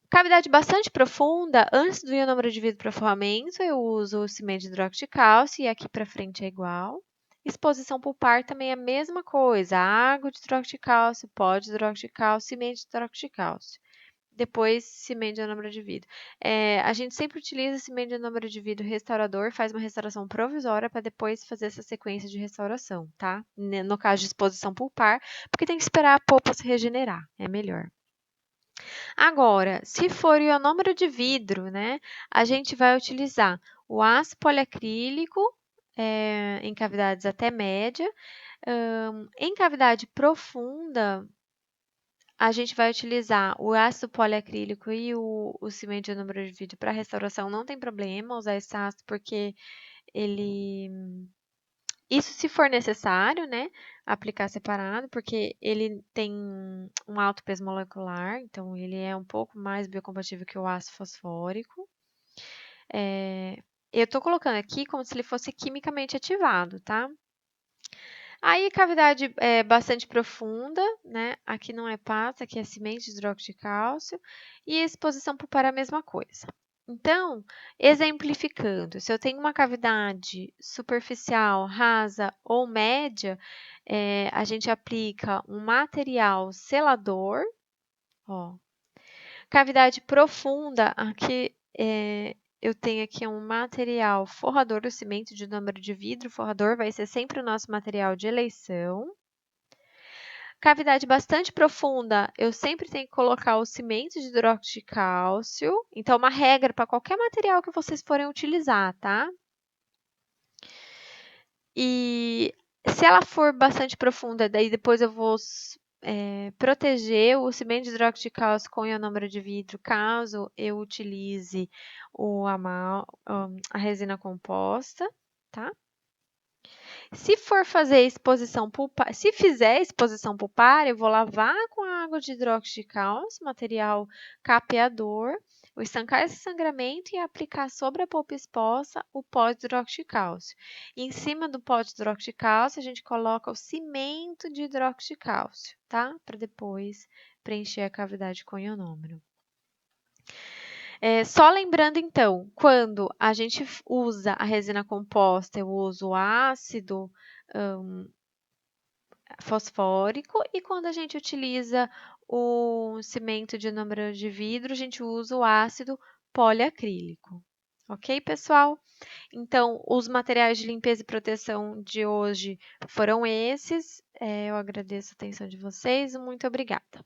Cavidade bastante profunda, antes do ionômero de vidro para forramento, eu uso o cimento de hidróxido de cálcio e aqui para frente é igual. Exposição pulpar também é a mesma coisa, água de hidróxido de cálcio, pó de hidróxido de cálcio, cimento de hidróxido de cálcio. Depois, cimento de ionômero de vidro. A gente sempre utiliza cimento de ionômero de vidro restaurador, faz uma restauração provisória para depois fazer essa sequência de restauração, tá? No caso de exposição pulpar, porque tem que esperar a polpa se regenerar, é melhor. Agora, se for ionômero de vidro, né, a gente vai utilizar o aço poliacrílico em cavidades até média. Em cavidade profunda, a gente vai utilizar o ácido poliacrílico e o cimento de ionômero de vidro para restauração. Não tem problema usar esse ácido, porque isso se for necessário, né, aplicar separado, porque ele tem um alto peso molecular, então ele é um pouco mais biocompatível que o ácido fosfórico. Eu estou colocando aqui como se ele fosse quimicamente ativado, tá? Aí, cavidade bastante profunda, né? Aqui não é pasta, aqui é cimento de hidróxido de cálcio. E exposição pulpar é a mesma coisa. Então, exemplificando, se eu tenho uma cavidade superficial, rasa ou média, a gente aplica um material selador. Ó. Cavidade profunda, aqui eu tenho aqui um material forrador do cimento de número de vidro. Forrador vai ser sempre o nosso material de eleição. Cavidade bastante profunda, eu sempre tenho que colocar o cimento de hidróxido de cálcio. Então, uma regra para qualquer material que vocês forem utilizar, tá? E se ela for bastante profunda, daí depois eu vou proteger o cimento de hidróxido de cálcio com ionômero de vidro, caso eu utilize a resina composta, tá? Se for fazer exposição pulpar, se fizer exposição pulpar, eu vou lavar com água de hidróxido de cálcio, material capeador, vou estancar esse sangramento e aplicar sobre a polpa exposta o pó de hidróxido de cálcio. E em cima do pó de hidróxido de cálcio, a gente coloca o cimento de hidróxido de cálcio, tá? Para depois preencher a cavidade com ionômero. Só lembrando, então, quando a gente usa a resina composta, eu uso ácido fosfórico, e quando a gente utiliza o cimento de número de vidro, a gente usa o ácido poliacrílico. Ok, pessoal? Então, os materiais de limpeza e proteção de hoje foram esses. Eu agradeço a atenção de vocês. Muito obrigada.